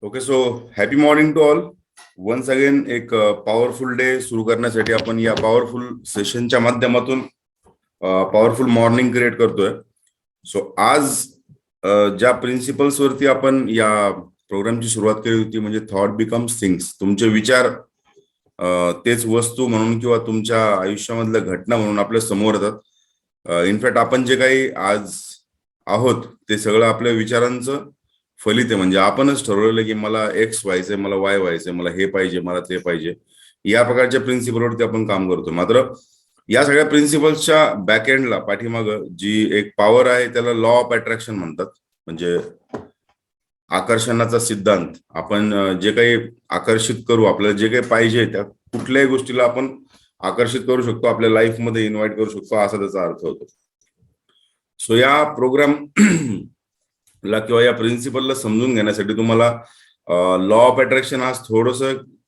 Okay, so happy morning to all. Once again एक powerful day सुरू करण्यासाठी आपण या पॉवरफुल सेशनच्या माध्यमातून पॉवरफुल मॉर्निंग क्रिएट करतोय. सो आज ज्या प्रिन्सिपल्स वरती आपण या प्रोग्रामची सुरुवात केली होती, म्हणजे थॉट बिकम्स थिंग्स. तुमचे विचार तेच वस्तू म्हणून किंवा तुमच्या आयुष्यामधल्या घटना म्हणून आपल्या समोर येतात. इनफॅक्ट आपण जे काही आज आहोत ते सगळं आपल्या विचारांचं फलित आहे. म्हणजे आपणच ठरवलेलं की मला एक्स व्हायचंय, मला वाय व्हायचंय, मला हे पाहिजे, मला ते पाहिजे. या प्रकारच्या प्रिन्सिपलवरती आपण काम करतो. मात्र या सगळ्या प्रिन्सिपल्सच्या बॅकएंडला पाठीमागं जी एक पॉवर आहे त्याला लॉ ऑफ अट्रॅक्शन म्हणतात. म्हणजे आकर्षणाचा सिद्धांत. आपण जे काही आकर्षित करू, आपल्याला जे काही पाहिजे त्या कुठल्याही गोष्टीला आपण आकर्षित करू शकतो, आपल्या लाईफमध्ये इन्व्हाइट करू शकतो, असा त्याचा अर्थ होतो. सो या प्रोग्राम ला किंवा या प्रिन्सिपलला समजून घेण्यासाठी तुम्हाला लॉ ऑफ अट्रॅक्शन आज थोडस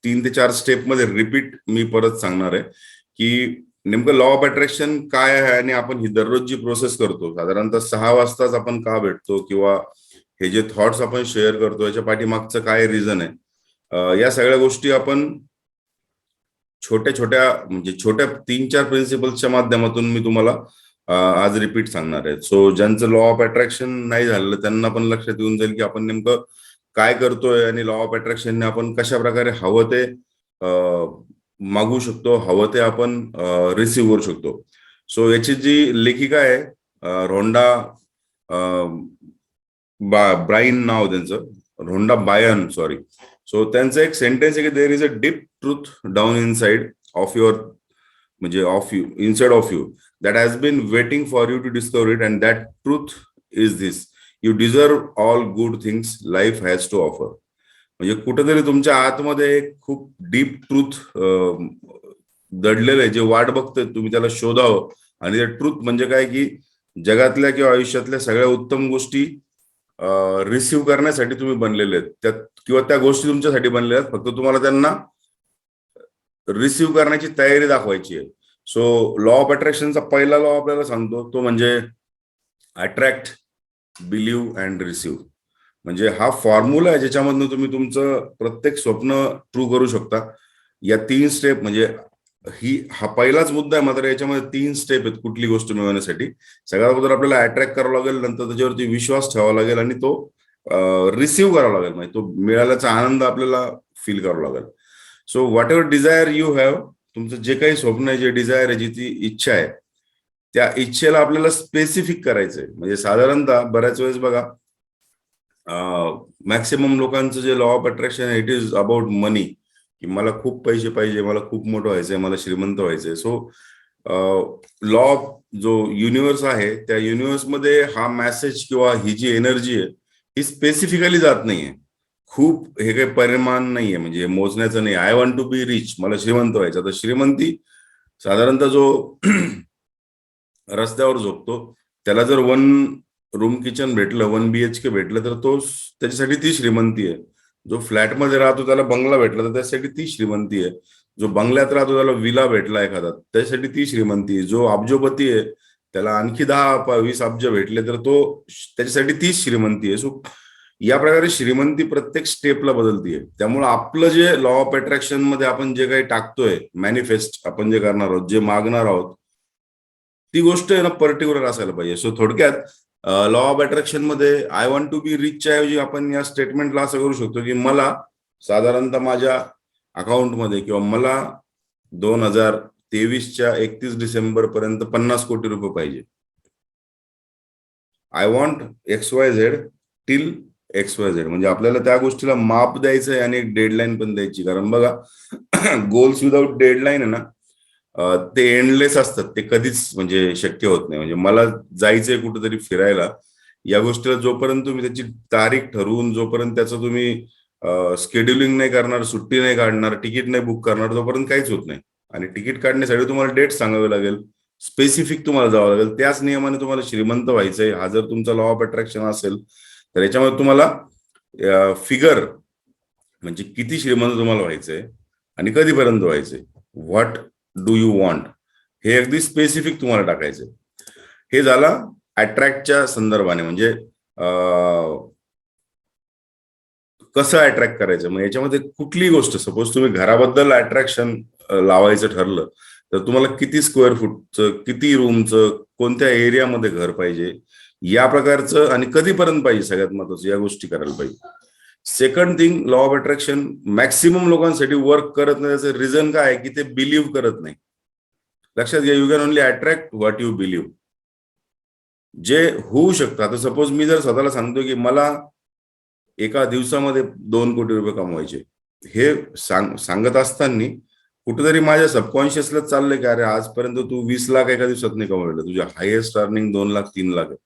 3 ते 4 स्टेप मध्ये रिपीट मी परत सांगणार आहे की नेमकं लॉ ऑफ अट्रॅक्शन काय आहे आणि आपण ही दररोज जी प्रोसेस करतो, साधारणतः 6 वाजताच आपण का भेटतो किंवा हे जे थॉट्स आपण शेअर करतो याच्या पाठीमागचं काय रिझन आहे, या सगळ्या गोष्टी आपण छोट्या छोट्या म्हणजे छोट्या 3-4 प्रिन्सिपल्सच्या माध्यमातून मी तुम्हाला आज रिपीट सांगणार आहे. सो ज्यांचं लॉ ऑफ अट्रॅक्शन नाही झालेलं त्यांना पण लक्षात येऊन जाईल की आपण नेमकं काय करतोय आणि लॉ ऑफ अट्रॅक्शनने आपण कशा प्रकारे हवं ते मागू शकतो, हवं ते आपण रिसिव्ह करू शकतो. सो याची जी लेखिका आहे रोंडा ब्राईन नाव त्यांचं, रोंडा बायन, सॉरी. सो त्यांचं एक सेंटेन्स आहे की there is a deep truth down inside of your, म्हणजे of you, inside of you, that has been waiting for you to discover it, and that truth is this: you deserve all good things life has to offer. म्हणजे कुठेतरी तुमच्या आतमध्ये एक खूप deep truth दडलेलं आहे, जे वाट बघतोय तुम्ही त्याला शोधावं. आणि ते ट्रूथ म्हणजे काय की जगातल्या किंवा आयुष्यातल्या सगळ्या उत्तम गोष्टी रिसिव्ह करण्यासाठी तुम्ही बनलेले आहेत, त्यात किंवा त्या गोष्टी तुमच्यासाठी बनलेल्या आहेत, फक्त तुम्हाला त्यांना रिसिव्ह करण्याची तयारी दाखवायची आहे. सो लॉ ऑफ अट्रॅक्शनचा पहिला लॉ आपल्याला सांगतो तो म्हणजे अट्रॅक्ट, बिलीव्ह अँड रिसिव्ह. म्हणजे हा फॉर्म्युला आहे ज्याच्यामधून तुम्ही तुमचं प्रत्येक स्वप्न ट्रू करू शकता. या 3 स्टेप, म्हणजे हा पहिलाच मुद्दा आहे, मात्र याच्यामध्ये 3 स्टेप आहेत कुठली गोष्ट मिळवण्यासाठी. सगळ्यात अगोदर आपल्याला अट्रॅक्ट करावं लागेल, नंतर त्याच्यावरती विश्वास ठेवावा लागेल आणि तो रिसिव्ह करावा लागेल, म्हणजे तो मिळाल्याचा आनंद आपल्याला फील करावा लागेल. So whatever desire you have, तुमचं जे काही स्वप्न आहे, जे डिझायर आहे, जी ती इच्छा आहे, त्या इच्छेला आपल्याला स्पेसिफिक करायचंय. म्हणजे साधारणतः बऱ्याच वेळेस बघा, मॅक्सिमम लोकांचं जे लॉ ऑफ अट्रॅक्शन आहे इट इज अबाउट मनी, की मला खूप पैसे पाहिजे, मला खूप मोठं व्हायचंय, मला श्रीमंत व्हायचंय. सो लॉ ऑफ जो युनिव्हर्स आहे त्या युनिव्हर्समध्ये हा मेसेज किंवा ही जी एनर्जी आहे ही स्पेसिफिकली जात नाहीये. खूप हे काही परिमाण नाहीये, म्हणजे मोजण्याचं नाही. I want to be rich, मला श्रीमंत व्हायचं. तर श्रीमंती साधारणतः जो रस्त्यावर झोपतो त्याला जर 1 रूम किचन भेटलं, 1 BHK भेटलं, तर तो त्याच्यासाठी ती श्रीमंती आहे. जो फ्लॅटमध्ये राहतो त्याला बंगला भेटला तर त्याच्यासाठी ती श्रीमंती आहे. जो बंगल्यात राहतो त्याला विला भेटला एखादा, त्याच्यासाठी ती श्रीमंती आहे. जो अब्जोपती आहे त्याला आणखी 10-20 अब्ज भेटले तर तो त्याच्यासाठी तीच श्रीमंती आहे. सो या प्रकारे श्रीमंती प्रत्येक स्टेपला बदलतीये. त्यामुळे आपलं जे लॉ ऑफ अट्रॅक्शन मध्ये आपण जे काही टाकतोय, मॅनिफेस्ट आपण जे करणार आहोत, जे मागणार आहोत, ती गोष्ट आहे ना पर्टिक्युलर असायला पाहिजे. सो थोडक्यात लॉ ऑफ अट्रॅक्शन मध्ये आय वॉन्ट टू बी रिचच्या ऐवजी आपण या स्टेटमेंटला असं करू शकतो की मला साधारणतः माझ्या अकाउंटमध्ये किंवा मला 2023च्या 31 डिसेंबर पर्यंत 50 कोटी रुपये पाहिजे. I want XYZ till XYZ. म्हणजे आपल्याला त्या गोष्टीला माप द्यायचं आहे आणि एक डेडलाईन पण द्यायची. कारण बघा, गोल्स विदाउट डेडलाईन आहे ना, ते एंडलेस असतात, ते कधीच म्हणजे शक्य होत नाही. म्हणजे मला जायचंय कुठेतरी फिरायला, या गोष्टीला जोपर्यंत तुम्ही त्याची तारीख ठरवून, जोपर्यंत त्याचं तुम्ही स्केड्युलिंग नाही करणार, सुट्टी नाही काढणार, तिकीट नाही बुक करणार, तोपर्यंत काहीच होत नाही. आणि तिकीट काढण्यासाठी तुम्हाला डेट सांगावी लागेल, स्पेसिफिक तुम्हाला जावं लागेल. त्याच नियमाने तुम्हाला श्रीमंत व्हायचंय. हा जर तुमचा लॉ ऑफ अट्रॅक्शन असेल तर याच्यामध्ये तुम्हाला फिगर, म्हणजे किती श्रीमंत तुम्हाला व्हायचंय आणि कधीपर्यंत व्हायचंय, व्हॉट डू यू वॉन्ट, हे अगदी स्पेसिफिक तुम्हाला टाकायचंय. हे झालं अट्रॅक्टच्या संदर्भाने. म्हणजे कसं अट्रॅक्ट करायचं. मग याच्यामध्ये कुठलीही गोष्ट, सपोज तुम्ही घराबद्दल अट्रॅक्शन लावायचं ठरलं तर तुम्हाला किती स्क्वेअर फूटचं, किती रूमचं, कोणत्या एरियामध्ये घर पाहिजे, या प्रकारचं, आणि कधीपर्यंत पाहिजे, सगळ्यात महत्वाचं या गोष्टी करायला पाहिजे. Second thing, law of attraction maximum लोकांसाठी वर्क करत नाही. त्याचं रिझन काय आहे की ते बिलीव्ह करत नाही. लक्षात घ्या, you can only attract what you believe. जे होऊ शकतं, आता सपोज मी जर स्वतःला सांगतो की मला एका दिवसामध्ये 2 कोटी रुपये कमवायचे, हे सांगत असताना कुठेतरी माझ्या सबकॉन्शियसला चाललंय की अरे आजपर्यंत तू 20 लाख एका दिवसात नाही कमवलं, तुझ्या हायएस्ट अर्निंग 2 लाख 3 लाख आहे.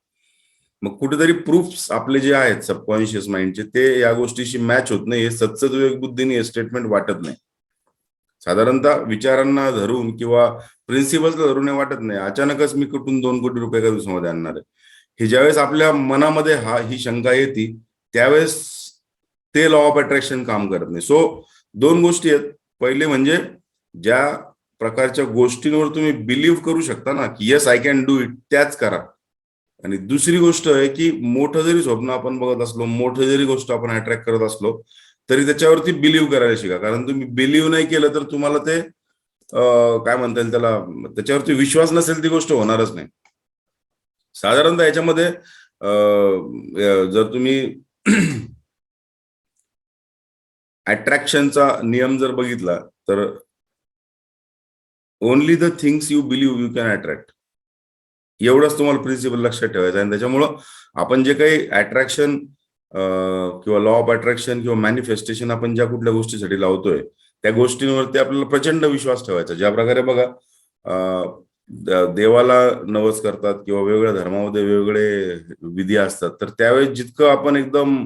मग कुठेतरी प्रूफ्स आपले जे आहेत सबकॉन्शियस माइंडचे ते या गोष्टीशी मॅच होत नाही. हे सत्सद विवेक बुद्धीने स्टेटमेंट वाटत नाही. साधारणतः विचारांना धरून किंवा प्रिन्सिपल्सला धरून हे वाटत नाही अचानकच मी कुठून 2 कोटी रुपये एका दिवसामध्ये आणणार आहे. हे ज्यावेळेस आपल्या मनामध्ये ही शंका येते त्यावेळेस ते लॉ ऑफ अट्रॅक्शन काम करत नाही. सो 2 गोष्टी आहेत. पहिले म्हणजे ज्या प्रकारच्या गोष्टींवर तुम्ही बिलीव्ह करू शकता ना की yes I can do it, त्याच करा. आणि दुसरी गोष्ट आहे की मोठं जरी स्वप्न आपण बघत असलो, मोठं जरी गोष्ट आपण अट्रॅक्ट करत असलो तरी त्याच्यावरती बिलीव्ह करायला शिका. कारण तुम्ही बिलीव्ह नाही केलं तर तुम्हाला ते काय म्हणता येईल त्याला, त्याच्यावरती विश्वास नसेल ती गोष्ट होणारच नाही. साधारणतः याच्यामध्ये जर तुम्ही अट्रॅक्शनचा नियम जर बघितला तर only the things you believe you can attract, एवढंच तुम्हाला प्रिन्सिपल लक्षात ठेवायचं. आणि त्याच्यामुळं आपण जे काही अट्रॅक्शन किंवा लॉ ऑफ अट्रॅक्शन किंवा मॅनिफेस्टेशन आपण ज्या कुठल्या गोष्टीसाठी लावतोय त्या गोष्टींवरती आपल्याला प्रचंड विश्वास ठेवायचा. ज्या प्रकारे बघा देवाला नवस करतात किंवा वेगवेगळ्या धर्मामध्ये वेगवेगळे विधी असतात, तर त्यावेळेस जितकं आपण एकदम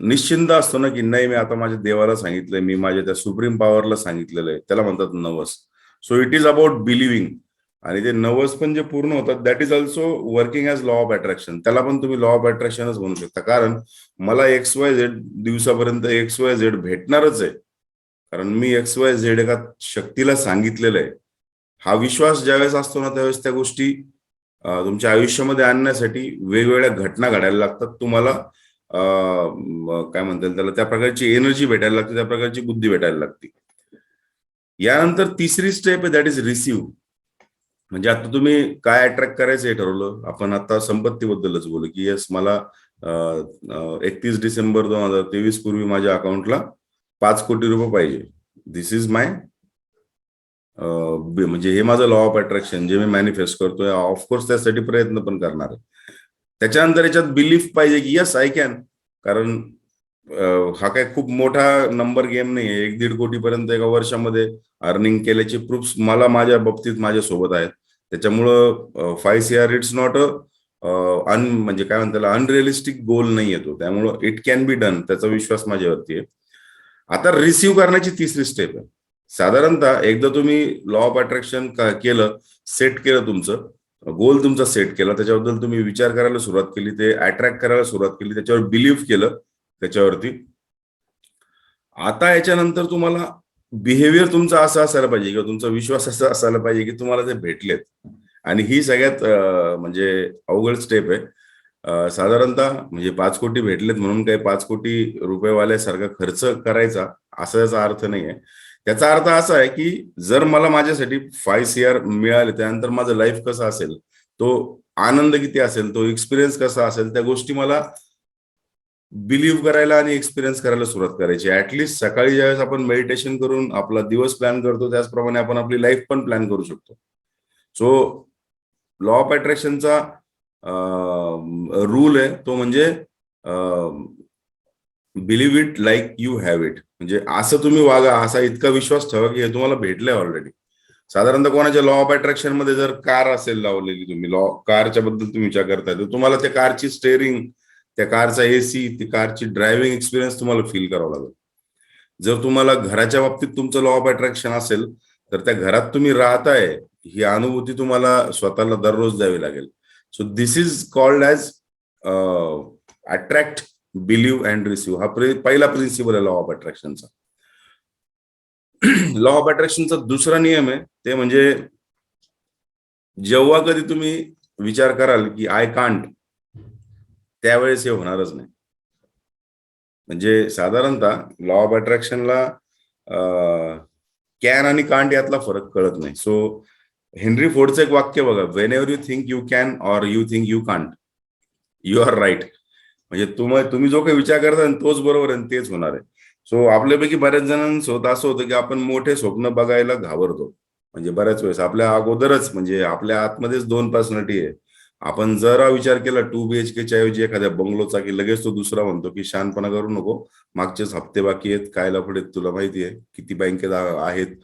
निश्चिंत असतो ना की नाही मी आता माझ्या देवाला सांगितलंय, मी माझ्या त्या सुप्रीम पॉवरला सांगितलेलं आहे, त्याला म्हणतात नवस. So it is about believing. आणि ते नवस पण जे पूर्ण होतात that is also working as law of attraction. त्याला पण तुम्ही लॉ ऑफ अट्रॅक्शनच म्हणू शकता. कारण मला XYZ दिवसापर्यंत XYZ भेटणारच आहे, कारण मी XYZ एका शक्तीला सांगितलेलं आहे. हा विश्वास ज्यावेळेस असतो ना त्यावेळेस त्या गोष्टी तुमच्या आयुष्यामध्ये आणण्यासाठी वेगवेगळ्या घटना घडायला लागतात. तुम्हाला काय म्हणता येईल त्याला, त्या प्रकारची एनर्जी भेटायला लागते, त्या प्रकारची बुद्धी भेटायला लागते. यानंतर तिसरी स्टेप आहे दॅट इज रिसीव्ह. म्हणजे आता तुम्ही काय अट्रॅक्ट करायचं हे ठरवलं. आपण आता संपत्तीबद्दलच बोलू की येस मला 31 डिसेंबर 2023 पूर्वी माझ्या अकाउंटला 5 कोटी रुपये पाहिजे. दिस इज माय म्हणजे हे माझं लॉ ऑफ अट्रॅक्शन जे मी मॅनिफेस्ट करतोय. ऑफकोर्स त्यासाठी प्रयत्न पण करणार आहे. त्याच्यानंतर याच्यात बिलीफ पाहिजे की यस आय कॅन. कारण हा काय खूप मोठा नंबर गेम नाही आहे. 1-1.5 कोटी पर्यंत एका वर्षामध्ये अर्निंग केल्याचे प्रूफ्स मला माझ्या बाबतीत माझ्या सोबत आहेत. त्याच्यामुळं 5 CR इट्स नॉट म्हणजे काय म्हणतात अनरिअलिस्टिक गोल नाही येतो. त्यामुळं इट कॅन बी डन, त्याचा विश्वास माझ्यावरती आहे. आता रिसीव्ह करण्याची तिसरी स्टेप आहे. साधारणतः एकदा तुम्ही लॉ ऑफ अट्रॅक्शन केलं, सेट केलं, तुमचं गोल तुमचा सेट केला, त्याच्याबद्दल तुम्ही विचार करायला सुरुवात केली, ते अट्रॅक्ट करायला सुरुवात केली, त्याच्यावर बिलीव्ह केलं त्याच्यावरती. आता याच्यानंतर तुम्हाला बिहेवियर तुमचा असा असायला पाहिजे किंवा तुमचा विश्वास असा असायला पाहिजे की तुम्हाला ते भेटलेत. आणि ही सगळ्यात म्हणजे अवघड स्टेप आहे. साधारणतः म्हणजे 5 कोटी भेटलेत म्हणून काही 5 कोटी रुपयेवाल्यासारखा खर्च करायचा असा याचा अर्थ नाहीये. त्याचा अर्थ असा आहे की जर मला माझ्यासाठी 5 CR मिळाले त्यानंतर माझं लाईफ कसं असेल, तो आनंद किती असेल, तो एक्सपिरियन्स कसा असेल, त्या गोष्टी मला बिलीव्ह करायला आणि एक्सपिरियन्स करायला सुरुवात करायची. ऍटलिस्ट सकाळी ज्यावेळेस आपण मेडिटेशन करून आपला दिवस प्लॅन करतो त्याचप्रमाणे आपण आपली लाईफ पण प्लॅन करू शकतो. सो लॉ ऑफ अट्रॅक्शनचा रूल आहे तो म्हणजे believe it like you have it. म्हणजे असं तुम्ही वागा, असा इतका विश्वास ठेवा की हे तुम्हाला भेटलंय ऑलरेडी. साधारणतः कोणाच्या लॉ ऑफ अट्रॅक्शन मध्ये जर कार असेल लावलेली, तुम्ही कारच्या बद्दल तुम्ही विचार करताय, तर तुम्हाला त्या कारची स्टेअरिंग, त्या कारचा AC, ती कारची ड्रायव्हिंग एक्सपिरियन्स तुम्हाला फील करावं लागेल. जर तुम्हाला घराच्या बाबतीत तुमचं लॉ ऑफ अट्रॅक्शन असेल तर त्या घरात तुम्ही राहताय ही अनुभूती तुम्हाला स्वतःला दररोज द्यावी लागेल. So this is called as attract, believe and receive. हा पहिला प्रिन्सिपल आहे लॉ ऑफ अट्रॅक्शनचा. लॉ ऑफ अट्रॅक्शनचा दुसरा नियम आहे ते म्हणजे जेव्हा कधी तुम्ही विचार कराल की आय कांट, त्यावेळेस हे होणारच नाही. म्हणजे साधारणतः लॉ ऑफ अट्रॅक्शनला कॅन आणि कांट यातला फरक कळत नाही. सो हेनरी फोर्डचं एक वाक्य बघा, whenever you think you can or you think you can't, you are right. म्हणजे तुम्ही जो काही विचार करता तोच बरोबर आहे, तेच होणार आहे. सो आपल्यापैकी बऱ्याच जणांसोबत असं होतं की आपण मोठे स्वप्न बघायला घाबरतो. म्हणजे बऱ्याच वेळेस आपल्या अगोदरच, म्हणजे आपल्या आतमध्येच दोन पर्सनॅलिटी आहे. आपण जरा विचार केला 2 BHK च्या ऐवजी एखाद्या बंगलोचा, की लगेच तो दुसरा म्हणतो की शानपणा करू नको, मागचेच हप्ते बाकी आहेत, काय लफडे तुला माहिती आहे, किती बँकेत आहेत,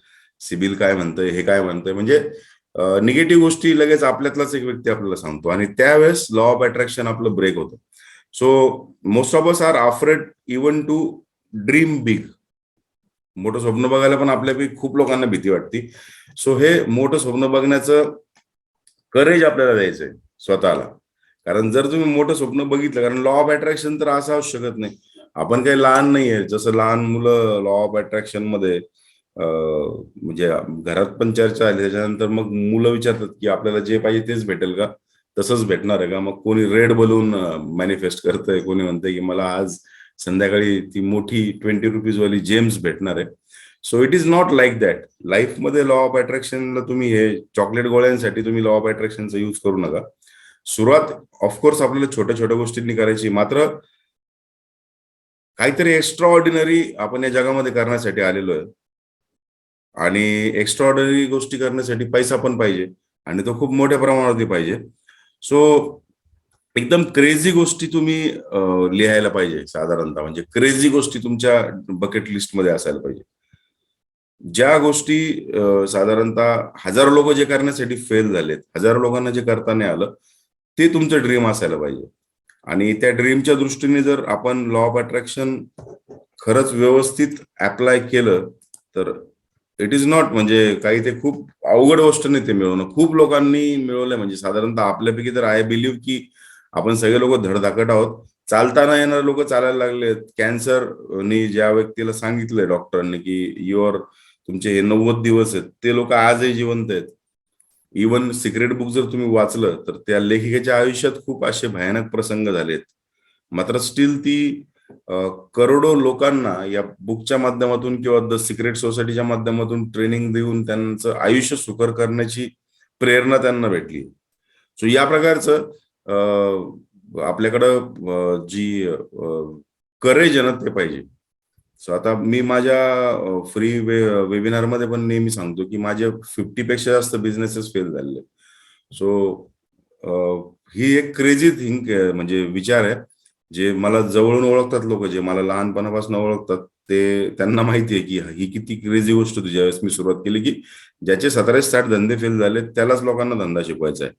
सिबिल काय म्हणतंय, हे काय म्हणतंय. म्हणजे निगेटिव्ह गोष्टी लगेच आपल्यातलाच एक व्यक्ती आपल्याला सांगतो आणि त्यावेळेस लॉ ऑफ अट्रॅक्शन आपलं ब्रेक होतं. So most of us are afraid even to dream big. मोठं स्वप्न बघायला पण आपल्यापैकी खूप लोकांना भीती वाटते. सो हे मोठं स्वप्न बघण्याचं करेज आपल्याला द्यायचंय स्वतःला. कारण जर तुम्ही मोठं स्वप्न बघितलं, कारण लॉ ऑफ अट्रॅक्शन तर असं असू शकत नाही, आपण काही लहान नाहीये. जसं लहान मुलं लॉ ऑफ अट्रॅक्शन मध्ये म्हणजे घरात पण चर्चा आली, त्याच्यानंतर मग मुलं विचारतात की आपल्याला जे पाहिजे तेच भेटेल का, तसंच भेटणार आहे का. मग कोणी रेड बलून मॅनिफेस्ट करतंय, कोणी म्हणतंय की मला आज संध्याकाळी ती मोठी ₹20 वाली जेम्स भेटणार आहे. So it is not like that. लाईफमध्ये लॉ ऑफ अट्रॅक्शनला तुम्ही हे चॉकलेट गोळ्यांसाठी तुम्ही लॉ ऑफ अट्रॅक्शनचा यूज करू नका. सुरुवात ऑफकोर्स आपल्याला छोट्या छोट्या गोष्टींनी करायची, मात्र काहीतरी एक्स्ट्रा ऑर्डिनरी आपण या जगामध्ये करण्यासाठी आलेलो आहे आणि एक्स्ट्रा ऑर्डिनरी गोष्टी करण्यासाठी पैसा पण पाहिजे आणि तो खूप मोठ्या प्रमाणावरती पाहिजे. सो एकदम क्रेझी गोष्टी तुम्ही लिहायला पाहिजे साधारणतः. म्हणजे क्रेझी गोष्टी तुमच्या बकेट लिस्ट मध्ये असायला पाहिजे. ज्या गोष्टी साधारणतः हजारो लोक जे करण्यासाठी फेल झालेत, हजारो लोकांना जे करता नाही आलं, ते तुमचं ड्रीम असायला पाहिजे. आणि त्या ड्रीमच्या दृष्टीने जर आपण लॉ ऑफ अट्रॅक्शन खरंच व्यवस्थित अप्लाय केलं तर इट इज नॉट, म्हणजे काही ते खूप अवघड गोष्ट नाही ते मिळवणं. खूप लोकांनी मिळवलंय. म्हणजे साधारणतः आपल्यापैकी तर आय बिलीव्ह की आपण सगळे लोक धडधाकट आहोत. चालताना येणारे लोक चालायला लागलेत. कॅन्सरनी ज्या व्यक्तीला सांगितलंय डॉक्टरांनी की तुमचे हे 90 दिवस आहेत, ते लोक आजही जिवंत आहेत. इवन सिक्रेट बुक जर तुम्ही वाचलं तर त्या लेखिकेच्या आयुष्यात खूप असे भयानक प्रसंग झालेत, मात्र स्टील ती करोडो लोकांना या बुकच्या माध्यमातून किंवा द सिक्रेट सोसायटीच्या माध्यमातून ट्रेनिंग देऊन त्यांचं आयुष्य सुकर करण्याची प्रेरणा त्यांना भेटली. सो या प्रकारचं आपल्याकडं जी करेज आहे ना ते पाहिजे. सो आता मी माझ्या फ्री वेबिनार मध्ये पण नेहमी सांगतो की माझे 50 पेक्षा जास्त बिझनेसेस फेल झालेले. सो ही एक क्रेझी थिंक म्हणजे विचार आहे. जे मला जवळून ओळखतात लोक, जे मला लहानपणापासून ओळखतात, ते त्यांना माहिती आहे की ही किती क्रेझी गोष्ट होती ज्यावेळेस मी सुरुवात केली, की ज्याचे 17-60 धंदे फेल झाले त्यालाच लोकांना धंदा शिकवायचा आहे.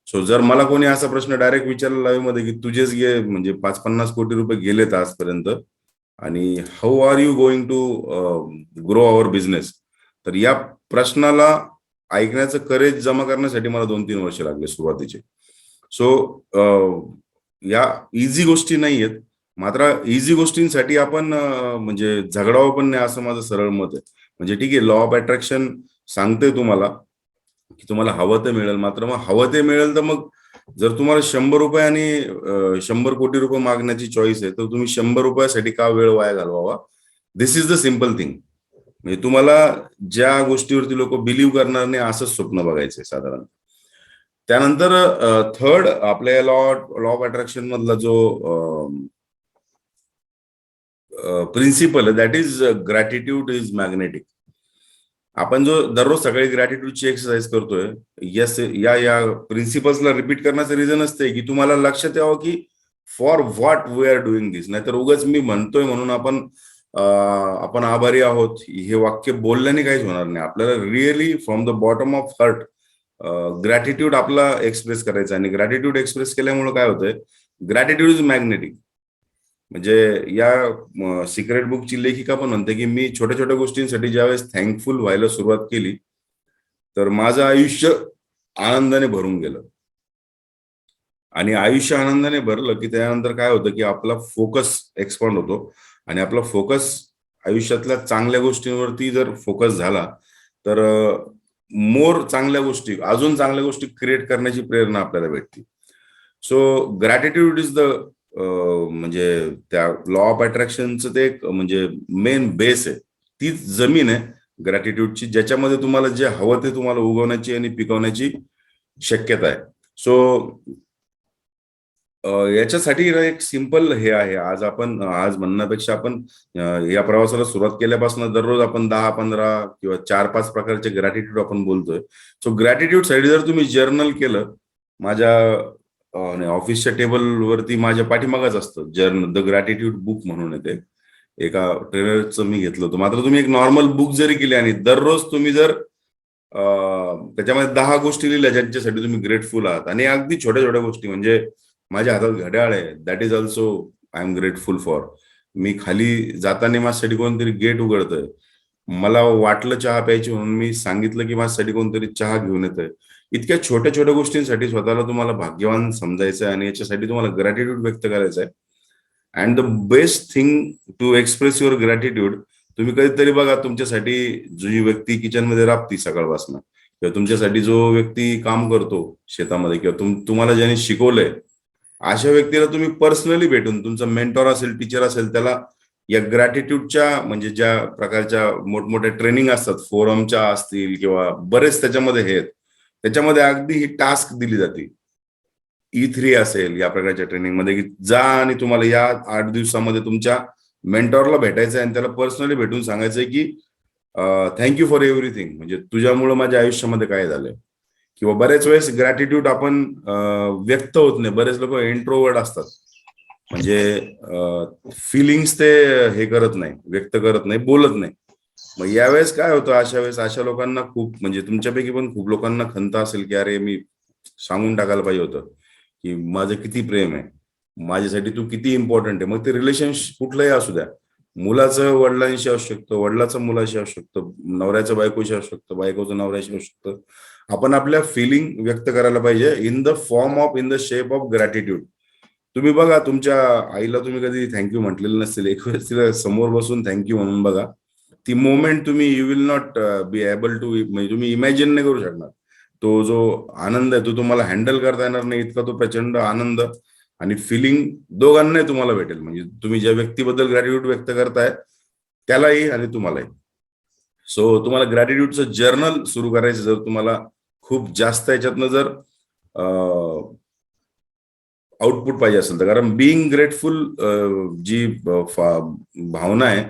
सो जर मला कोणी असा प्रश्न डायरेक्ट विचारला लाईव्ह मध्ये की तुझेच गे म्हणजे 5-50 कोटी रुपये गेलेत आजपर्यंत आणि how are you going to grow our business, तर या प्रश्नाला ऐकण्याचं करेज जमा करण्यासाठी मला 2-3 वर्ष लागले सुरुवातीचे. सो या इझी गोष्टी नाही आहेत, मात्र इझी गोष्टींसाठी आपण म्हणजे झगडावं पण नाही, असं माझं सरळ मत आहे. म्हणजे ठीक आहे, लॉ ऑफ अट्रॅक्शन सांगते तुम्हाला की तुम्हाला हवं ते मिळेल, मात्र मग हवं ते मिळेल तर मग जर तुम्हाला 100 रुपये आणि 100 कोटी रुपये मागण्याची चॉईस आहे, तर तुम्ही 100 रुपयासाठी का वेळ वाया घालवावा. दिस इज द सिम्पल थिंग. म्हणजे तुम्हाला ज्या गोष्टीवरती लोक बिलीव्ह करणार नाही असंच स्वप्न बघायचंय साधारण. त्यानंतर थर्ड आपल्या लॉ लॉ ऑफ अट्रॅक्शन मधला जो प्रिन्सिपल आहे, that is gratitude is magnetic. आपण जो दररोज सकाळी ग्रॅटिट्यूडची एक्सरसाइज करतोय, यस, या या प्रिन्सिपल्सला रिपीट करण्याचं रिझन असते की तुम्हाला लक्षात यावं की for what we are doing this. नाहीतर उगाच मी म्हणतोय म्हणून आपण आभारी आहोत हे वाक्य बोलल्याने काहीच होणार नाही. आपल्याला really from the bottom of heart gratitude आपला एक्सप्रेस करायचा. आणि ग्रॅटिट्यूड एक्सप्रेस केल्यामुळे काय होतंय, ग्रॅटिट्यूड इज मॅग्नेटिक. म्हणजे या सिक्रेट बुकची लेखिका पण म्हणते की मी छोट्या छोट्या गोष्टींसाठी ज्यावेळेस थँकफुल व्हायला सुरुवात केली तर माझं आयुष्य आनंदाने भरून गेलं. आणि आयुष्य आनंदाने भरलं की त्यानंतर काय होतं की आपला फोकस एक्सपांड होतो आणि आपला फोकस आयुष्यातल्या चांगल्या गोष्टींवरती जर फोकस झाला तर मोर चांगल्या गोष्टी, अजून चांगल्या गोष्टी क्रिएट करण्याची प्रेरणा आपल्याला भेटते. सो ग्रॅटिट्यूड इज द म्हणजे त्या लॉ ऑफ अट्रॅक्शनचं ते एक म्हणजे मेन बेस आहे, तीच जमीन आहे ग्रॅटिट्यूडची, ज्याच्यामध्ये तुम्हाला जे हवं ते तुम्हाला उगवण्याची आणि पिकवण्याची शक्यता आहे. सो याच्यासाठी ना एक सिंपल हे आहे, आज म्हणण्यापेक्षा आपण या प्रवासाला सुरुवात केल्यापासून दररोज आपण 10-15 किंवा 4-5 प्रकारचे ग्रॅटिट्यूड आपण बोलतोय. सो ग्रॅटिट्यूड साठी जर तुम्ही जर्नल केलं, माझ्या ऑफिसच्या टेबलवरती माझ्या पाठीमागच असतं जर्नल, द ग्रॅटिट्यूड बुक म्हणून येते, एका ट्रेनरचं मी घेतलं होतं. मात्र तुम्ही एक नॉर्मल बुक जरी केली आणि दररोज तुम्ही जर त्याच्यामध्ये 10 गोष्टी लिहिल्या ज्यांच्यासाठी तुम्ही ग्रेटफुल आहात, आणि अगदी छोट्या छोट्या गोष्टी, म्हणजे माझ्या हातात घड्याळ आहे, that is also I am grateful for. मी खाली जाताना माझ्यासाठी कोणतरी गेट उघडतंय, मला वाटलं चहा प्यायची म्हणून मी सांगितलं की माझ्यासाठी कोणतरी चहा घेऊन येतंय. इतक्या छोट्या छोट्या गोष्टींसाठी स्वतःला तुम्हाला भाग्यवान समजायचं आहे आणि याच्यासाठी तुम्हाला ग्रॅटिट्यूड व्यक्त करायचं आहे. And the best thing to express your gratitude, तुम्ही कधीतरी बघा तुमच्यासाठी जी व्यक्ती किचनमध्ये राबती सकाळपासून, किंवा तुमच्यासाठी जो व्यक्ती काम करतो शेतामध्ये, किंवा तुम्हाला ज्याने शिकवलंय, अशा व्यक्तीला तुम्ही पर्सनली भेटून, तुमचा मेंटॉर असेल, टीचर असेल, त्याला या ग्रॅटिट्यूडच्या म्हणजे ज्या प्रकारच्या मोठमोठ्या ट्रेनिंग असतात, फोरमच्या असतील किंवा बरेच त्याच्यामध्ये हे आहेत, त्याच्यामध्ये अगदी ही टास्क दिली जाते. E3 असेल या प्रकारच्या ट्रेनिंगमध्ये, की जा आणि तुम्हाला या 8 दिवसामध्ये तुमच्या मेंटॉरला भेटायचं आहे आणि त्याला पर्सनली भेटून सांगायचंय की थँक्यू फॉर एव्हरीथिंग, म्हणजे तुझ्यामुळे माझ्या आयुष्यामध्ये काय झालंय. किंवा बरेच वेळेस ग्रॅटिट्यूड आपण व्यक्त होत नाही, बरेच लोक इंट्रोवर्ड असतात, म्हणजे फिलिंग्स ते हे करत नाही, व्यक्त करत नाही, बोलत नाही. मग यावेळेस काय होतं, अशा वेळेस अशा लोकांना खूप, म्हणजे तुमच्यापैकी पण खूप लोकांना खंत असेल की अरे मी सांगून टाकायला पाहिजे होतं की माझं किती प्रेम आहे, माझ्यासाठी तू किती इम्पॉर्टंट आहे. मग ते रिलेशनशिप कुठलंही असू द्या, मुलाचं वडिलांशी असू शकतं, वडिलाचं मुलाशी असू शकतं, नवऱ्याचं बायकोशी असू शकतं, बायकोचं नवऱ्याशी असू शकतं. आपण आपल्या फिलिंग व्यक्त करायला पाहिजे in the form of, in the shape of gratitude. तुम्ही बघा, तुमच्या आईला तुम्ही कधी थँक्यू म्हटलेलं नसेल, एक वेळेस तिला समोर बसून थँक्यू म्हणून बघा. ती मोमेंट तुम्ही you will not be able to, म्हणजे तुम्ही इमॅजिन नाही करू शकणार. तो जो आनंद आहे तो तुम्हाला हँडल करता येणार नाही, इतका तो प्रचंड आनंद आणि फिलिंग दोघांनाही तुम्हाला भेटेल. म्हणजे तुम्ही ज्या व्यक्तीबद्दल ग्रॅटिट्यूड व्यक्त करताय त्यालाही आणि तुम्हालाही. सो तुम्हाला ग्रॅटिट्यूडचं जर्नल सुरू करायचं, जर तुम्हाला खूप जास्त याच्यातनं जर आउटपुट पाहिजे असेल तर, कारण बिईंग ग्रेटफुल जी भावना आहे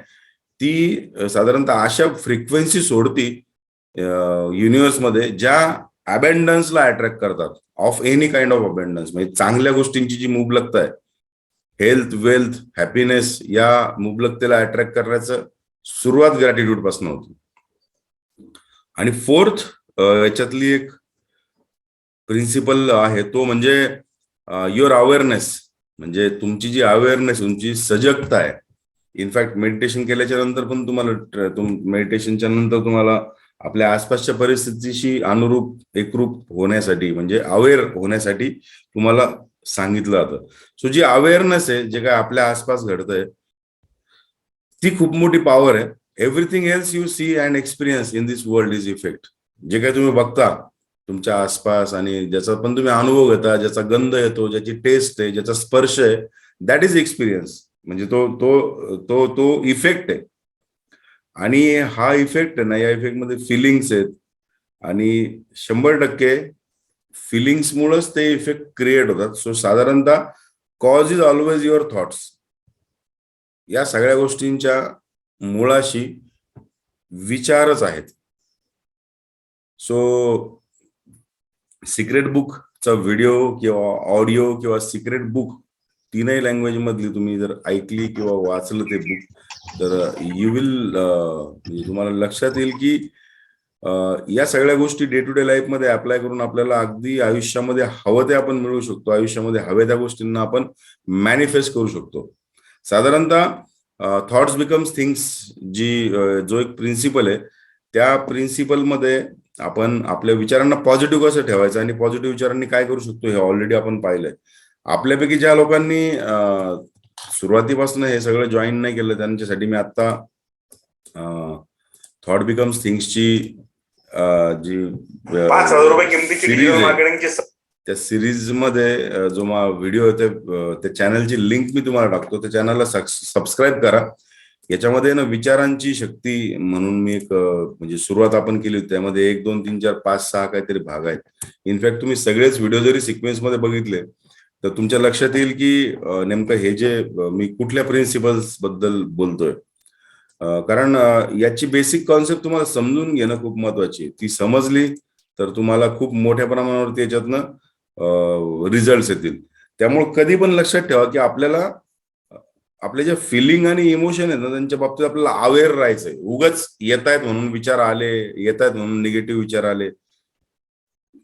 ती साधारणतः अशा फ्रिक्वेन्सी सोडती युनिव्हर्समध्ये ज्या अबेंडन्सला अट्रॅक्ट करतात, ऑफ एनी काइंड ऑफ अबेंडन्स. म्हणजे चांगल्या गोष्टींची जी मुबलकता आहे, हेल्थ, वेल्थ, हॅपीनेस, या मुबलकतेला अट्रॅक्ट करण्याचं सुरुवात ग्रॅटिट्यूड पासून होती. आणि फोर्थ याच्यातली एक प्रिन्सिपल आहे तो म्हणजे युअर अवेअरनेस. म्हणजे तुमची जी अवेअरनेस, तुमची सजगता आहे. इनफॅक्ट मेडिटेशन केल्याच्या नंतर पण तुम्हाला, मेडिटेशनच्या नंतर तुम्हाला आपल्या आसपासच्या परिस्थितीशी अनुरूप, एकरूप होण्यासाठी, म्हणजे अवेअर होण्यासाठी तुम्हाला सांगितलं जातं. सो जी अवेअरनेस आहे, जे काय आपल्या आसपास घडतंय, ती खूप मोठी पॉवर आहे. Everything else you see and experience in this world is effect. जे काही तुम्ही बघता तुमच्या आसपास आणि ज्याचा पण तुम्ही अनुभव घेता, ज्याचा गंध येतो, ज्याची टेस्ट आहे, ज्याचा स्पर्श आहे, दॅट इज एक्सपिरियन्स. म्हणजे तो तो तो तो इफेक्ट आहे. आणि हा इफेक्ट आहे ना, या इफेक्ट मध्ये फिलिंग्स आहेत, आणि 100% फिलिंग्समुळेच ते इफेक्ट क्रिएट होतात. सो साधारणतः cause is always your thoughts. या सगळ्या गोष्टींच्या मुळाशी विचारच आहेत. सो सिक्रेट बुकचा व्हिडिओ किंवा ऑडिओ किंवा सिक्रेट बुक, तीनही लँग्वेज मधली तुम्ही जर ऐकली किंवा वाचलं ते बुक, तर यू विल, म्हणजे तुम्हाला लक्षात येईल की या सगळ्या गोष्टी डे टू डे लाईफ मध्ये अप्लाय करून आपल्याला अगदी आयुष्यामध्ये हवं ते आपण मिळवू शकतो. आयुष्यामध्ये हवे त्या गोष्टींना आपण मॅनिफेस्ट करू शकतो. साधारणतः थॉट्स बिकम्स थिंग्स, जो एक प्रिन्सिपल आहे, त्या प्रिन्सिपल मध्ये आपण आपल्या विचारांना पॉझिटिव्ह कसं ठेवायचं आणि पॉझिटिव्ह विचारांनी काय करू शकतो हे ऑलरेडी आपण पाहिलंय. आपल्यापैकी ज्या लोकांनी सुरुवातीपासून हे सगळं जॉईन नाही केलं, त्यांच्यासाठी मी आता थॉट बिकम्स थिंग्सची जी 5,000 रुपये किमतीची डिजिटल मार्केटिंगची त्या सिरीज मध्ये जो व्हिडिओ आहे त्या चॅनलची लिंक मी तुम्हाला टाकतो. त्या चॅनलला सबस्क्राईब करा. याच्यामध्ये ना विचारांची शक्ती म्हणून मी एक म्हणजे सुरुवात आपण केली होती. त्यामध्ये 1 2 3 4 5 6 काहीतरी भाग आहेत. इनफॅक्ट तुम्ही सगळेच व्हिडिओ जरी सिक्वेन्स मध्ये बघितले तर तुमच्या लक्षात येईल की नेमकं हे जे मी कुठल्या प्रिन्सिपल्स बद्दल बोलतोय. कारण याची बेसिक कॉन्सेप्ट तुम्हाला समजून घेणं खूप महत्वाची आहे. ती समजली तर तुम्हाला खूप मोठ्या प्रमाणावरती याच्यातनं रिझल्ट येतील. त्यामुळे कधी पण लक्षात ठेवा की आपल्याला आपले जे फिलिंग आणि इमोशन आहेत ना त्यांच्या बाबतीत आपल्याला अवेअर राहायचंय. उगाच येत आहेत म्हणून विचार आले, येत आहेत म्हणून निगेटिव्ह विचार आले,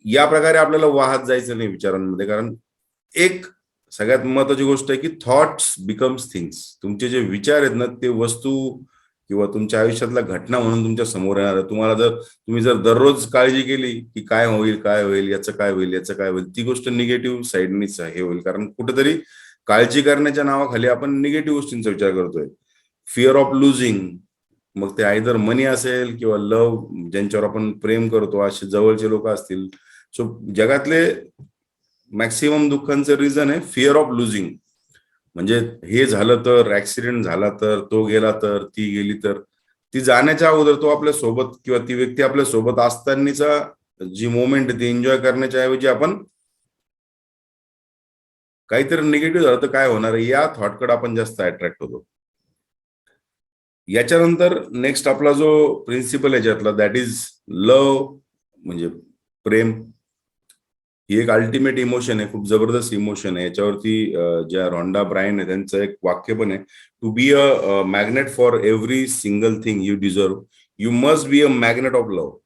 या प्रकारे आपल्याला वाहत जायचं नाही विचारांमध्ये. कारण एक सगळ्यात महत्वाची गोष्ट आहे की थॉट्स बिकम्स थिंग्स. तुमचे जे विचार आहेत ना ते वस्तू किंवा तुमच्या आयुष्यातल्या घटना म्हणून तुमच्या समोर येणार आहे. तुम्ही जर दररोज काळजी केली की काय होईल काय होईल, याचं काय होईल याचं काय होईल, ती गोष्ट निगेटिव्ह साईडनीच हे होईल. कारण कुठेतरी काळजी करण्याच्या नावाखाली आपण निगेटिव्ह गोष्टींचा विचार करतोय. फिअर ऑफ लुझिंग, मग ते आयदर मनी असेल किंवा लव्ह, ज्यांच्यावर आपण प्रेम करतो असे जवळचे लोक असतील. सो जगातले मॅक्सिमम दुःखांचं रिझन आहे फिअर ऑफ लुझिंग. म्हणजे हे झालं तर, ऍक्सिडेंट झाला तर, तो गेला तर, ती गेली तर. ती जाण्याच्या अगोदर तो आपल्या सोबत किंवा ती व्यक्ती आपल्या सोबत असतानाचा जी मोमेंट ती एन्जॉय करण्याच्या ऐवजी आपण काहीतरी निगेटिव्ह झालं तर काय होणार आहे या थॉटकडे आपण जास्त अट्रॅक्ट होतो. याच्यानंतर नेक्स्ट आपला जो प्रिन्सिपल आहे ज्यातला दॅट इज लव्ह, म्हणजे प्रेम. ही एक अल्टिमेट इमोशन आहे, खूप जबरदस्त इमोशन आहे. याच्यावरती ज्या रॉन्डा ब्रायन आहे त्यांचं एक वाक्य पण आहे, to be a magnet for every single thing you deserve, you must be a magnet of love.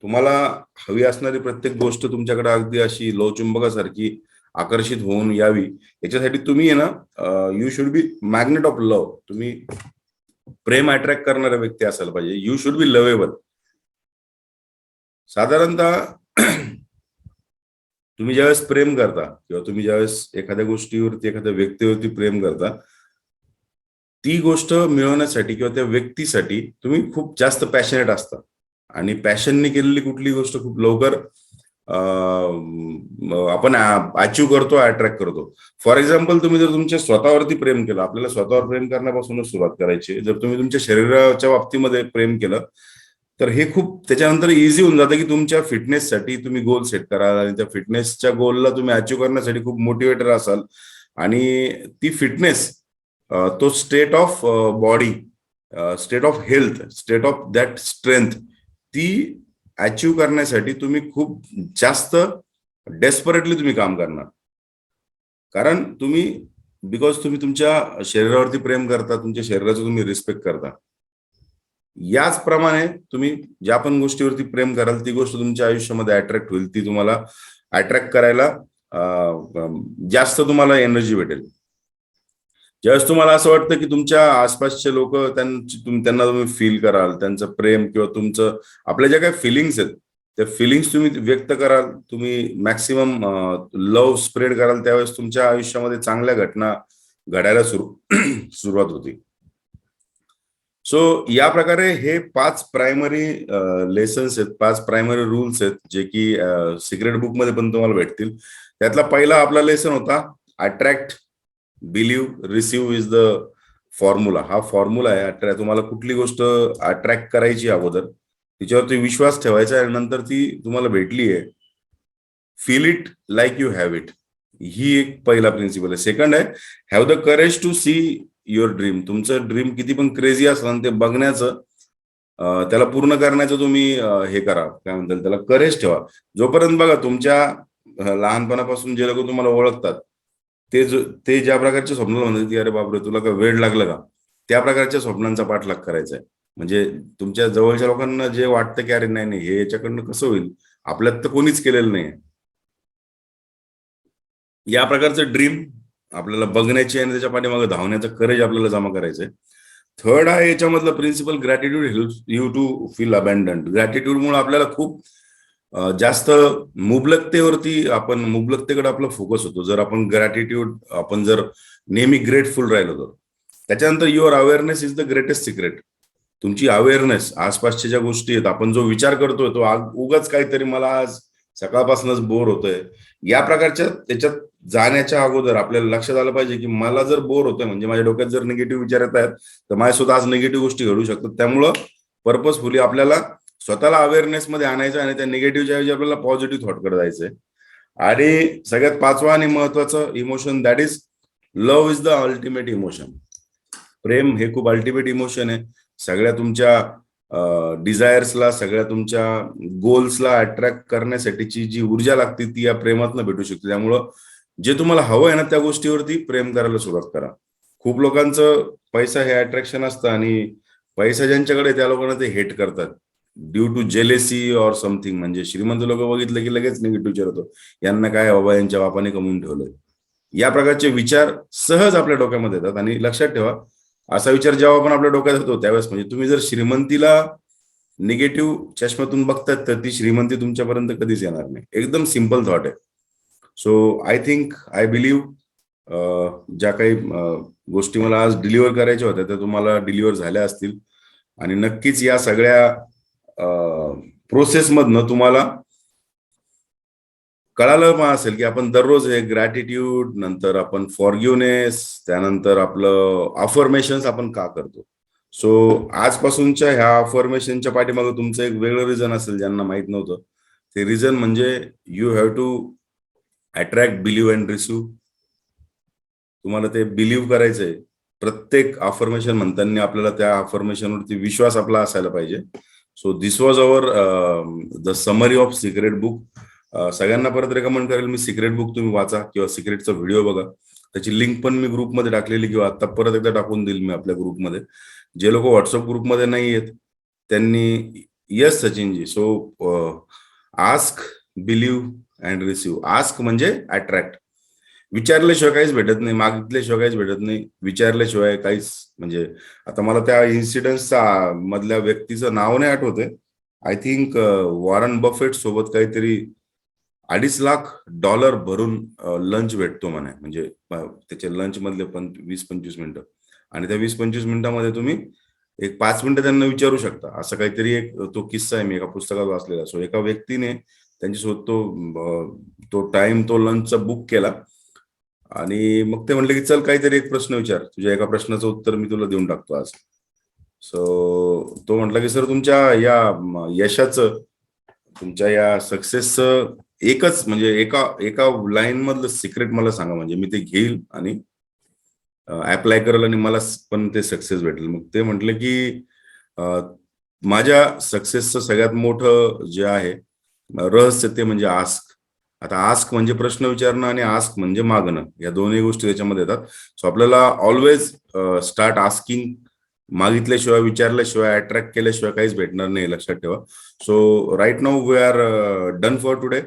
तुम्हाला हवी असणारी प्रत्येक गोष्ट तुमच्याकडे अगदी अशी लोहचुंबकासारखी आकर्षित होऊन यावी, याच्यासाठी तुम्ही आहे ना you should be magnet of love. तुम्ही प्रेम अट्रॅक्ट करणारा व्यक्ती असायला पाहिजे. You should be lovable. साधारणतः तुम्ही ज्यावेळेस प्रेम करता किंवा तुम्ही ज्यावेळेस एखाद्या गोष्टीवरती एखाद्या व्यक्तीवरती प्रेम करता, ती गोष्ट मिळवण्यासाठी किंवा त्या व्यक्तीसाठी तुम्ही खूप जास्त पॅशनेट असता. आणि पॅशनने केलेली कुठली गोष्ट खूप लवकर आपण अचीव्ह करतो, अट्रॅक्ट करतो. फॉर एक्झाम्पल, तुम्ही जर तुमच्या स्वतःवरती प्रेम केलं, आपल्याला स्वतःवर प्रेम करण्यापासूनच सुरुवात करायची. जर तुम्ही तुमच्या शरीराच्या बाबतीमध्ये प्रेम केलं तर हे खूप त्याच्यानंतर इझी होऊन जातं की तुमच्या फिटनेससाठी तुम्ही गोल सेट कराल आणि त्या फिटनेसच्या गोलला तुम्ही अचीव्ह करण्यासाठी खूप मोटिवेटर असाल. आणि ती फिटनेस, तो state of body, state of health, state of that strength, ती अचीव्ह करण्यासाठी तुम्ही खूप जास्त डेस्परेटली तुम्ही काम करणार. कारण बिकॉज तुम्ही तुमच्या शरीरावरती प्रेम करता, तुमच्या शरीराचं तुम्ही रिस्पेक्ट करता. याचप्रमाणे तुम्ही ज्या पण गोष्टीवरती प्रेम कराल ती गोष्ट तुमच्या आयुष्यामध्ये अट्रॅक्ट होईल. ती तुम्हाला अट्रॅक्ट करायला जास्त तुम्हाला एनर्जी भेटेल. ज्यावेळेस तुम्हाला असं वाटतं की तुमच्या आसपासचे लोक त्यांना तुम्ही फील कराल, त्यांचं प्रेम किंवा तुमचं आपल्या ज्या काही फिलिंग्स आहेत त्या फिलिंग्स तुम्ही व्यक्त कराल, तुम्ही मॅक्सिमम लव्ह स्प्रेड कराल, त्यावेळेस तुमच्या आयुष्यामध्ये चांगल्या घटना घडायला सुरुवात होती. सो या प्रकारे हे 5 प्रायमरी लेसन्स आहेत, 5 प्रायमरी रूल्स आहेत, जे की सिक्रेट बुक मध्ये पण तुम्हाला भेटतील. त्यातला पहिला आपला लेसन होता attract, believe, receive is the formula. हा फॉर्म्युला आहे. तुम्हाला कुठली गोष्ट अट्रॅक्ट करायची अगोदर तिच्यावरती विश्वास ठेवायचा आणि नंतर ती तुम्हाला भेटली आहे, feel it like you have it. ही एक पहिला प्रिन्सिपल आहे. सेकंड आहे have the courage to see your dream. तुमचं ड्रीम किती पण क्रेझी असलं ते बघण्याचं, त्याला पूर्ण करण्याचं तुम्ही हे करा, काय म्हणतात त्याला, करेज ठेवा. जोपर्यंत बघा तुमच्या लहानपणापासून जे लोक तुम्हाला ओळखतात ते ज्या प्रकारच्या स्वप्नाला म्हणतात की अरे बापरे तुला काय वेळ लागलं का, त्या प्रकारच्या स्वप्नांचा पाठलाग करायचा आहे. म्हणजे तुमच्या जवळच्या लोकांना जे वाटतं की अरे नाही नाही हे याच्याकडनं कसं होईल, आपल्यात तर कोणीच केलेलं नाही, या प्रकारचं ड्रीम आपल्याला बघण्याची आणि त्याच्या पाठीमागे धावण्याचं करेज आपल्याला जमा करायचंय. थर्ड आहे याच्यामधलं principle gratitude helps you to feel abandoned. ग्रॅटिट्यूडमुळे आपल्याला खूप जास्त मुबलकतेकडे आपला फोकस होतो. जर आपण जर नेहमी ग्रेटफुल राहिलो तर. त्याच्यानंतर your awareness is the greatest secret. तुमची अवेअरनेस, आसपासच्या ज्या गोष्टी आहेत, आपण जो विचार करतोय तो उगाच काहीतरी मला आज सकाळपासूनच बोर होतोय, या प्रकारच्या त्याच्यात जाण्याच्या अगोदर आपल्याला लक्षात आलं पाहिजे की मला जर बोर होतोय म्हणजे माझ्या डोक्यात जर निगेटिव्ह विचार येत आहेत तर माझ्यासुद्धा आज निगेटिव्ह गोष्टी घडू शकतात. त्यामुळं पर्पजफुली आपल्याला स्वतःला अवेअरनेस मध्ये आणायचं आणि त्या निगेटिव्हच्या ऐवजी आपल्याला पॉझिटिव्ह थॉटकडे जायचंय. आणि सगळ्यात पाचवा आणि महत्वाचं emotion, that is love is the ultimate emotion. प्रेम हे खूप अल्टिमेट इमोशन आहे. सगळ्या तुमच्या डिझायर्सला, सगळ्या तुमच्या गोल्सला अट्रॅक्ट करण्यासाठीची जी ऊर्जा लागते ती या प्रेमातनं भेटू शकते. त्यामुळं जे तुम्हाला हवं आहे ना त्या गोष्टीवरती प्रेम करायला सुरुवात करा. खूप लोकांचं पैसा हे अट्रॅक्शन असतं आणि पैसा ज्यांच्याकडे त्या लोकांना ते हेट करतात due to jealousy or something. म्हणजे श्रीमंत लोक बघितलं की लगेच निगेटिव्ह विचार होतो, यांना काय बाबा, यांच्या बापाने कमवून ठेवलंय. या प्रकारचे विचार सहज आपल्या डोक्यामध्ये येतात. आणि लक्षात ठेवा, असा विचार जेव्हा पण आपल्या डोक्यात होतो त्यावेळेस म्हणजे तुम्ही जर श्रीमंतीला निगेटिव्ह चष्म्यातून बघतात तर ती श्रीमंती तुमच्यापर्यंत कधीच येणार नाही. एकदम सिम्पल थॉट आहे. सो आय बिलीव्ह ज्या काही गोष्टी मला आज डिलिव्हर करायच्या होत्या त्या तुम्हाला डिलिव्हर झाल्या असतील. आणि नक्कीच या सगळ्या प्रोसेस मधनं तुम्हाला कळालं पण असेल की आपण दररोज हे ग्रॅटिट्यूड, नंतर आपण फॉरगिव्हनेस, त्यानंतर आपलं अफर्मेशन्स आपण का करतो. सो आजपासूनच्या ह्या अफर्मेशनच्या पाठीमागे तुमचं एक वेगळं रिझन असेल ज्यांना माहित नव्हतं. ते रिझन म्हणजे you have to attract, believe and receive. तुम्हाला ते बिलीव्ह करायचंय. प्रत्येक अफर्मेशन म्हणताना आपल्याला त्या अफर्मेशनवरती विश्वास आपला असायला पाहिजे. So this was our the summary of secret book. सगळ्यांना परत रेकमेंड करेल मी, सिक्रेट बुक तुम्ही वाचा किंवा सिक्रेटचा व्हिडिओ बघा. त्याची लिंक पण मी ग्रुपमध्ये टाकलेली किंवा आता परत एकदा टाकून देईल मी आपल्या ग्रुपमध्ये. जे लोक व्हॉट्सअप ग्रुपमध्ये नाही आहेत त्यांनी, yes Sachinji, so ask, believe and receive. Ask म्हणजे अट्रॅक्ट. विचारल्याशिवाय काहीच भेटत नाही, मागितल्याशिवाय काहीच भेटत नाही, विचारल्याशिवाय काहीच. म्हणजे आता मला त्या इन्सिडेंटचा मधल्या व्यक्तीचं नाव नाही आठवतंय. आय थिंक वॉरन बफेट सोबत काहीतरी $2.5 लाख भरून लंच भेटतो म्हणे. म्हणजे त्याचे लंच मधले पण 20-25 मिनिटं. आणि त्या 20-25 मिनिटांमध्ये तुम्ही एक 5 मिनिटं त्यांना विचारू शकता. असं काहीतरी एक तो किस्सा आहे, मी एका पुस्तकात वाचलेला. सो एका व्यक्तीने त्यांच्यासोबत तो टाइम, तो लंचचा बुक केला. आणि मग ते म्हणले की चल काहीतरी एक प्रश्न विचार, तुझ्या एका प्रश्नाचं उत्तर मी तुला देऊन टाकतो आज. सो तो म्हटला की सर तुमच्या या यशाचं, तुमच्या या सक्सेसचं एकच म्हणजे एका एका लाईन मधलं सिक्रेट मला सांगा, म्हणजे मी ते घेईल आणि अप्लाय करेल आणि मला पण ते सक्सेस भेटेल. मग ते म्हटले की माझ्या सक्सेसचं सगळ्यात मोठं जे आहे रहस्य ते म्हणजे आस्क. आता आस्क म्हणजे प्रश्न विचारणं आणि आस्क म्हणजे मागणं, या दोन्ही गोष्टी त्याच्यामध्ये येतात. सो आपल्याला ऑलवेज स्टार्ट आस्किंग. मागितल्याशिवाय, विचारल्याशिवाय, अट्रॅक्ट केल्याशिवाय काहीच भेटणार नाही, लक्षात ठेवा. So right now we are done for today.